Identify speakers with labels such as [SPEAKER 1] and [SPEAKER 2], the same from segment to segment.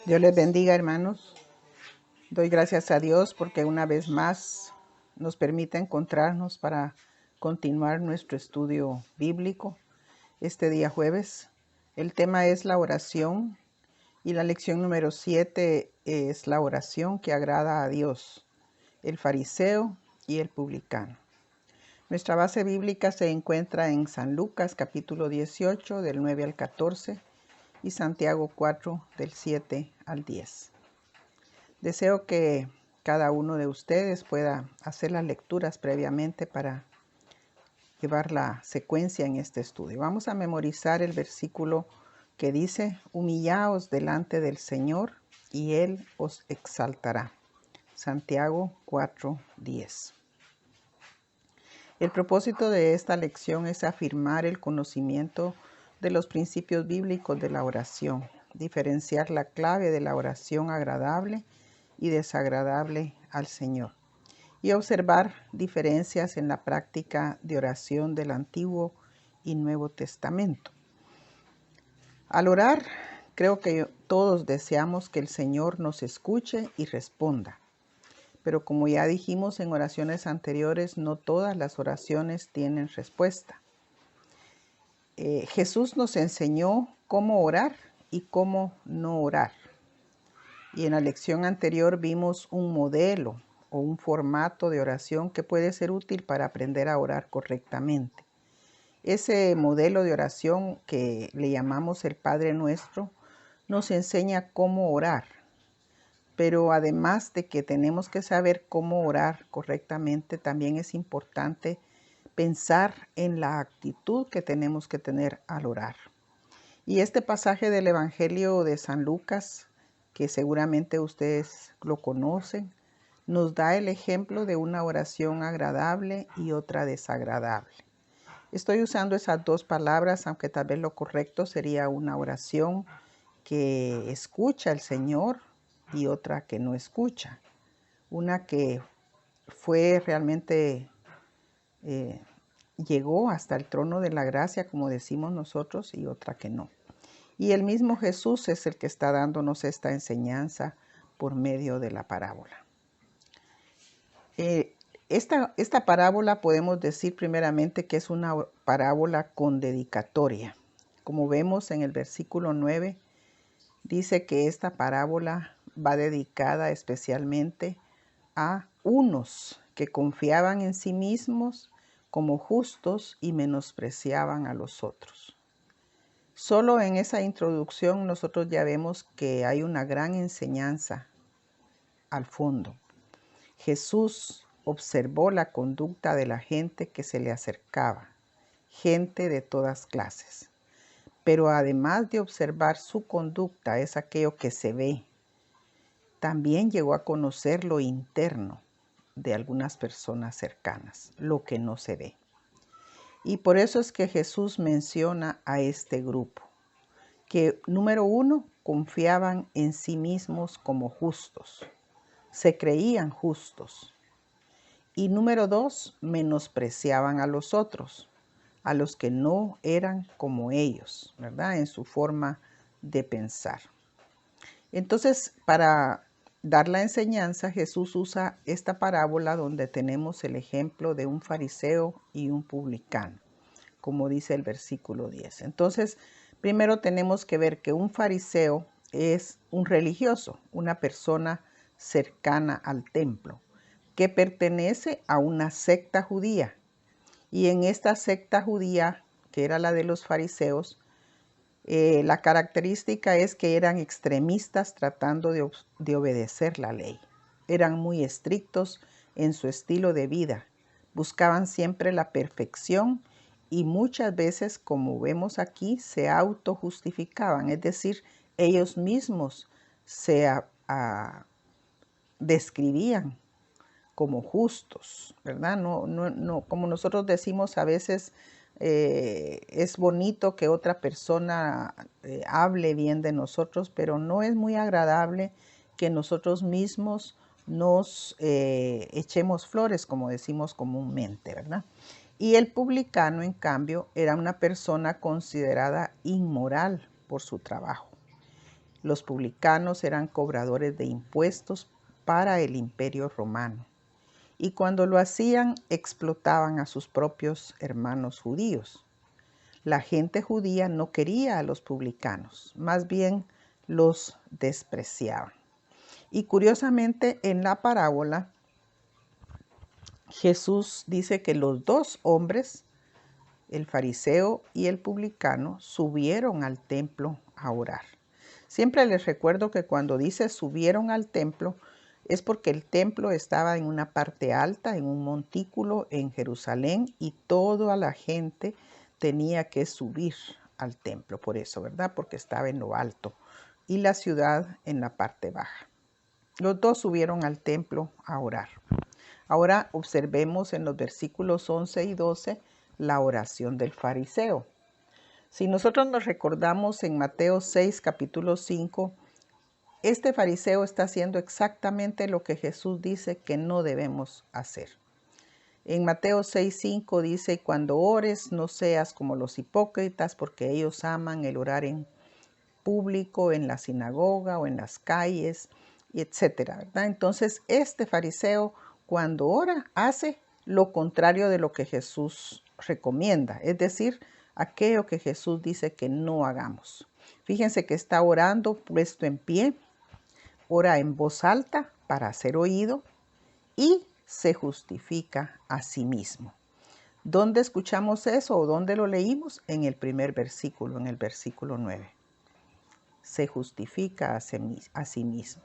[SPEAKER 1] Dios les bendiga, hermanos. Doy gracias a Dios porque una vez más nos permite encontrarnos para continuar nuestro estudio bíblico este día jueves. El tema es la oración y la lección número 7 es la oración que agrada a Dios, el fariseo y el publicano. Nuestra base bíblica se encuentra en San Lucas capítulo 18 del 9 al 14 y Santiago 4 del 7 al 10. Deseo que cada uno de ustedes pueda hacer las lecturas previamente para llevar la secuencia en este estudio. Vamos a memorizar el versículo que dice: humillaos delante del Señor y Él os exaltará. Santiago 4:10. El propósito de esta lección es afirmar el conocimiento de los principios bíblicos de la oración, diferenciar la clave de la oración agradable y desagradable al Señor, y observar diferencias en la práctica de oración del Antiguo y Nuevo Testamento. Al orar, creo que todos deseamos que el Señor nos escuche y responda. Pero como ya dijimos en oraciones anteriores, no todas las oraciones tienen respuesta. Jesús nos enseñó cómo orar y cómo no orar. Y en la lección anterior vimos un modelo o un formato de oración que puede ser útil para aprender a orar correctamente. Ese modelo de oración que le llamamos el Padre Nuestro nos enseña cómo orar. Pero además de que tenemos que saber cómo orar correctamente, también es importante pensar en la actitud que tenemos que tener al orar. Y este pasaje del Evangelio de San Lucas, que seguramente ustedes lo conocen, nos da el ejemplo de una oración agradable y otra desagradable. Estoy usando esas dos palabras, aunque tal vez lo correcto sería una oración que escucha al Señor y otra que no escucha. Una que fue realmente, llegó hasta el trono de la gracia, como decimos nosotros, y otra que no. Y el mismo Jesús es el que está dándonos esta enseñanza por medio de la parábola. Esta parábola podemos decir primeramente que es una parábola con dedicatoria. Como vemos en el versículo 9, dice que esta parábola va dedicada especialmente a unos que confiaban en sí mismos como justos y menospreciaban a los otros. Solo en esa introducción nosotros ya vemos que hay una gran enseñanza al fondo. Jesús observó la conducta de la gente que se le acercaba, gente de todas clases. Pero además de observar su conducta, es aquello que se ve. También llegó a conocer lo interno de algunas personas cercanas, lo que no se ve. Y por eso es que Jesús menciona a este grupo, que número 1, confiaban en sí mismos como justos, se creían justos. Y número 2, menospreciaban a los otros, a los que no eran como ellos, ¿verdad? En su forma de pensar. Entonces, para dar la enseñanza, Jesús usa esta parábola donde tenemos el ejemplo de un fariseo y un publicano, como dice el versículo 10. Entonces, primero tenemos que ver que un fariseo es un religioso, una persona cercana al templo, que pertenece a una secta judía. Y en esta secta judía, que era la de los fariseos, la característica es que eran extremistas tratando de obedecer la ley. Eran muy estrictos en su estilo de vida. Buscaban siempre la perfección y muchas veces, como vemos aquí, se autojustificaban. Es decir, ellos mismos se describían como justos, ¿verdad? No, como nosotros decimos a veces, es bonito que otra persona hable bien de nosotros, pero no es muy agradable que nosotros mismos nos echemos flores, como decimos comúnmente, ¿verdad? Y el publicano, en cambio, era una persona considerada inmoral por su trabajo. Los publicanos eran cobradores de impuestos para el Imperio Romano, y cuando lo hacían explotaban a sus propios hermanos judíos. La gente judía no quería a los publicanos, más bien los despreciaban. Y curiosamente en la parábola Jesús dice que los dos hombres, el fariseo y el publicano, subieron al templo a orar. Siempre les recuerdo que cuando dice subieron al templo, es porque el templo estaba en una parte alta, en un montículo en Jerusalén, y toda la gente tenía que subir al templo, por eso, ¿verdad? Porque estaba en lo alto y la ciudad en la parte baja. Los dos subieron al templo a orar. Ahora observemos en los versículos 11 y 12 la oración del fariseo. Si nosotros nos recordamos en Mateo 6, capítulo 5, este fariseo está haciendo exactamente lo que Jesús dice que no debemos hacer. En Mateo 6:5 dice, cuando ores no seas como los hipócritas, porque ellos aman el orar en público, en la sinagoga o en las calles, etcétera, ¿verdad? Entonces, este fariseo cuando ora hace lo contrario de lo que Jesús recomienda, es decir, aquello que Jesús dice que no hagamos. Fíjense que está orando puesto en pie, ora en voz alta para ser oído y se justifica a sí mismo. ¿Dónde escuchamos eso o dónde lo leímos? En el primer versículo, en el versículo 9. Se justifica a sí mismo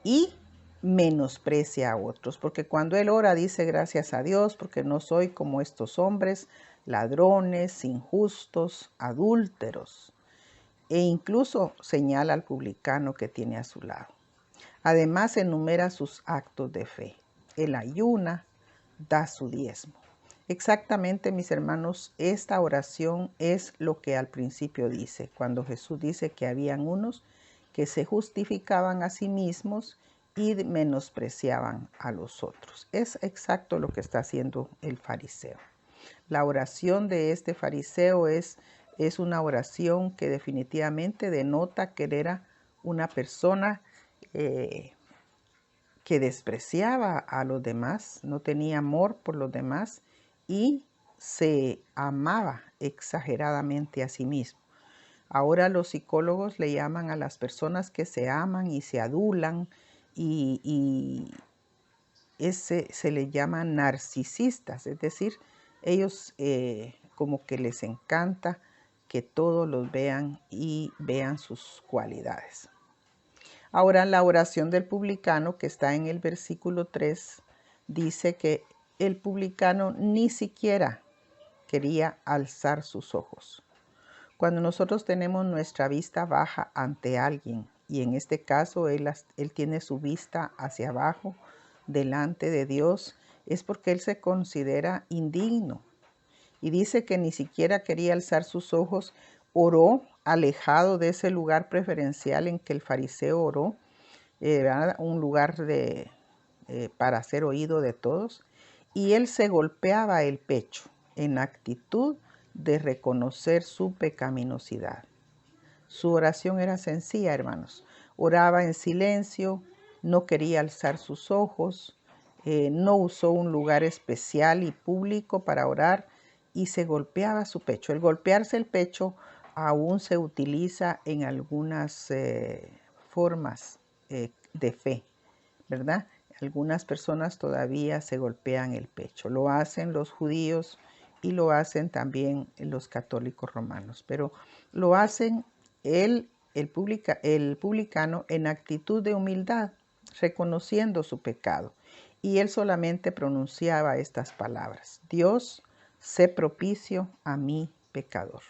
[SPEAKER 1] y menosprecia a otros, porque cuando él ora dice gracias a Dios porque no soy como estos hombres, ladrones, injustos, adúlteros, e incluso señala al publicano que tiene a su lado. Además enumera sus actos de fe. Él ayuna, da su diezmo. Exactamente, mis hermanos, esta oración es lo que al principio dice, cuando Jesús dice que habían unos que se justificaban a sí mismos y menospreciaban a los otros. Es exacto lo que está haciendo el fariseo. La oración de este fariseo es una oración que definitivamente denota que era una persona que despreciaba a los demás, no tenía amor por los demás y se amaba exageradamente a sí mismo. Ahora los psicólogos le llaman a las personas que se aman y se adulan y se les llama narcisistas, es decir, ellos como que les encanta que todos los vean y vean sus cualidades. Ahora la oración del publicano que está en el versículo 3 dice que el publicano ni siquiera quería alzar sus ojos. Cuando nosotros tenemos nuestra vista baja ante alguien, y en este caso él tiene su vista hacia abajo, delante de Dios, es porque él se considera indigno. Y dice que ni siquiera quería alzar sus ojos, oró alejado de ese lugar preferencial en que el fariseo oró, un lugar para ser oído de todos, y él se golpeaba el pecho en actitud de reconocer su pecaminosidad. Su oración era sencilla, hermanos. Oraba en silencio, no quería alzar sus ojos, no usó un lugar especial y público para orar y se golpeaba su pecho. El golpearse el pecho aún se utiliza en algunas formas de fe, ¿verdad? Algunas personas todavía se golpean el pecho. Lo hacen los judíos y lo hacen también los católicos romanos, pero lo hacen el publicano en actitud de humildad, reconociendo su pecado. Y él solamente pronunciaba estas palabras: Dios, sé propicio a mi pecador.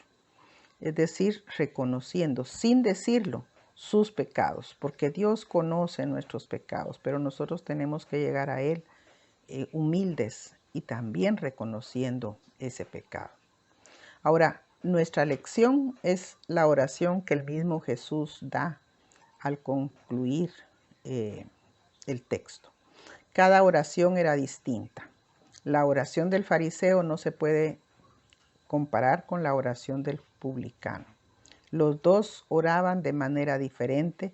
[SPEAKER 1] Es decir, reconociendo, sin decirlo, sus pecados, porque Dios conoce nuestros pecados, pero nosotros tenemos que llegar a Él humildes y también reconociendo ese pecado. Ahora, nuestra lección es la oración que el mismo Jesús da al concluir el texto. Cada oración era distinta. La oración del fariseo no se puede comparar con la oración del publicano. Los dos oraban de manera diferente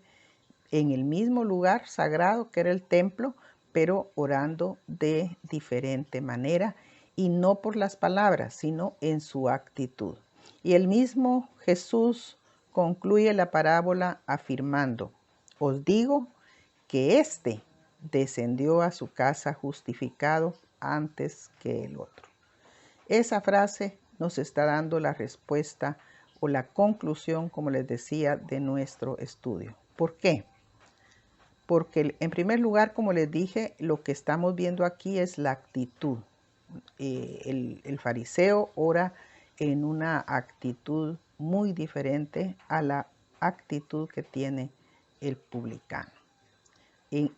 [SPEAKER 1] en el mismo lugar sagrado que era el templo, pero orando de diferente manera y no por las palabras, sino en su actitud. Y el mismo Jesús concluye la parábola afirmando: os digo que éste descendió a su casa justificado antes que el otro. Esa frase nos está dando la respuesta o la conclusión, como les decía, de nuestro estudio. ¿Por qué? Porque en primer lugar, como les dije, lo que estamos viendo aquí es la actitud. El fariseo ora en una actitud muy diferente a la actitud que tiene el publicano.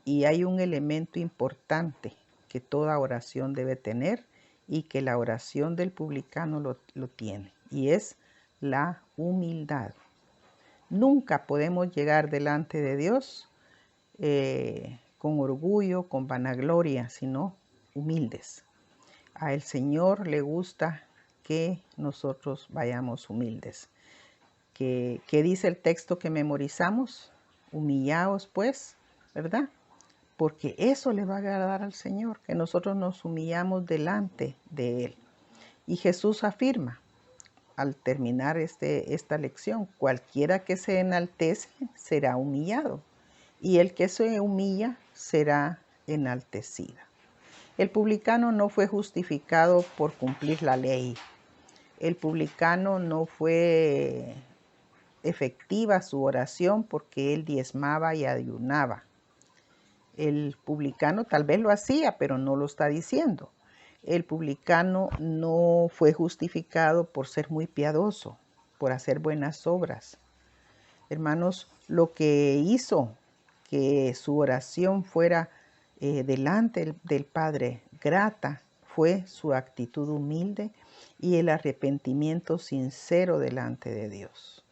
[SPEAKER 1] Y hay un elemento importante que toda oración debe tener y que la oración del publicano lo tiene, y es la humildad. Nunca podemos llegar delante de Dios con orgullo, con vanagloria, sino humildes. A el Señor le gusta que nosotros vayamos humildes. ¿Qué dice el texto que memorizamos? Humillaos pues, ¿verdad? Porque eso le va a agradar al Señor, que nosotros nos humillamos delante de Él. Y Jesús afirma, al terminar esta lección, cualquiera que se enaltece será humillado, y el que se humilla será enaltecido. El publicano no fue justificado por cumplir la ley. El publicano no fue efectiva su oración porque él diezmaba y ayunaba. El publicano tal vez lo hacía, pero no lo está diciendo. El publicano no fue justificado por ser muy piadoso, por hacer buenas obras. Hermanos, lo que hizo que su oración fuera delante del Padre grata fue su actitud humilde y el arrepentimiento sincero delante de Dios.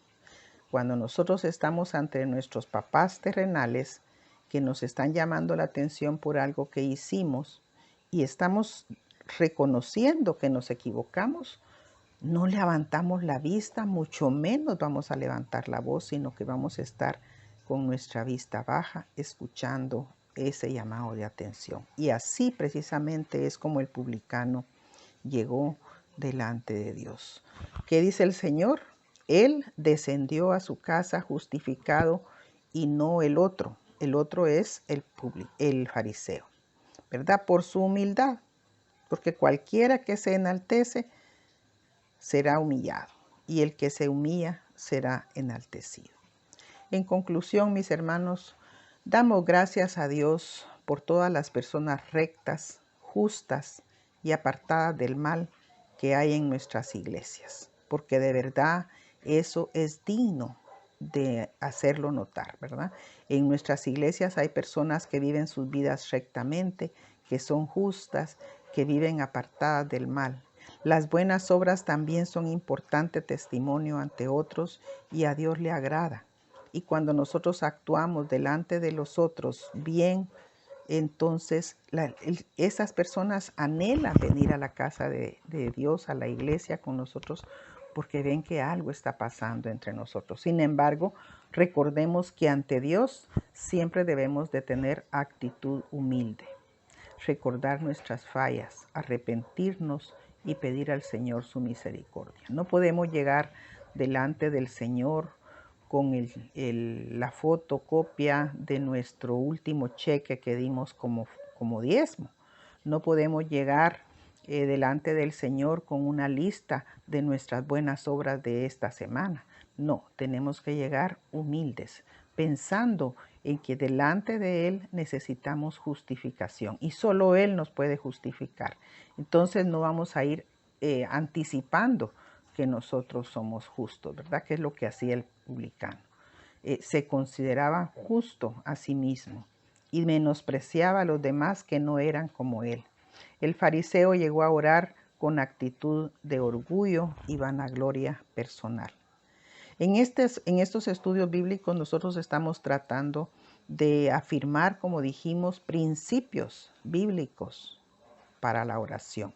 [SPEAKER 1] Cuando nosotros estamos ante nuestros papás terrenales que nos están llamando la atención por algo que hicimos y estamos reconociendo que nos equivocamos, no levantamos la vista, mucho menos vamos a levantar la voz, sino que vamos a estar con nuestra vista baja, escuchando ese llamado de atención. Y así precisamente es como el publicano llegó delante de Dios. ¿Qué dice el Señor? Él descendió a su casa justificado y no el otro. El otro es el fariseo, ¿verdad? Por su humildad, porque cualquiera que se enaltece será humillado, y el que se humilla será enaltecido. En conclusión, mis hermanos, damos gracias a Dios por todas las personas rectas, justas y apartadas del mal que hay en nuestras iglesias, porque de verdad eso es digno de hacerlo notar, ¿verdad? En nuestras iglesias hay personas que viven sus vidas rectamente, que son justas, que viven apartadas del mal. Las buenas obras también son importante testimonio ante otros y a Dios le agrada. Y cuando nosotros actuamos delante de los otros bien, entonces esas personas anhelan venir a la casa de Dios, a la iglesia con nosotros, porque ven que algo está pasando entre nosotros. Sin embargo, recordemos que ante Dios siempre debemos de tener actitud humilde, recordar nuestras fallas, arrepentirnos y pedir al Señor su misericordia. No podemos llegar delante del Señor con la fotocopia de nuestro último cheque que dimos como diezmo. No podemos llegar delante del Señor con una lista de nuestras buenas obras de esta semana. No, tenemos que llegar humildes, pensando en que delante de Él necesitamos justificación y solo Él nos puede justificar. Entonces no vamos a ir anticipando que nosotros somos justos, ¿verdad? Que es lo que hacía el publicano. Se consideraba justo a sí mismo y menospreciaba a los demás que no eran como él. El fariseo llegó a orar con actitud de orgullo y vanagloria personal. En estos estudios bíblicos nosotros estamos tratando de afirmar, como dijimos, principios bíblicos para la oración.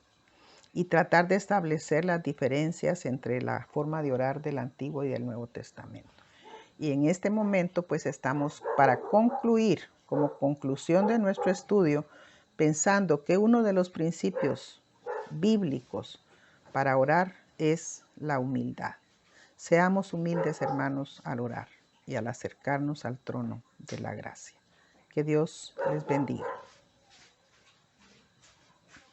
[SPEAKER 1] y tratar de establecer las diferencias entre la forma de orar del Antiguo y del Nuevo Testamento. Y en este momento pues estamos para concluir, como conclusión de nuestro estudio, pensando que uno de los principios bíblicos para orar es la humildad. Seamos humildes, hermanos, al orar y al acercarnos al trono de la gracia. Que Dios les bendiga.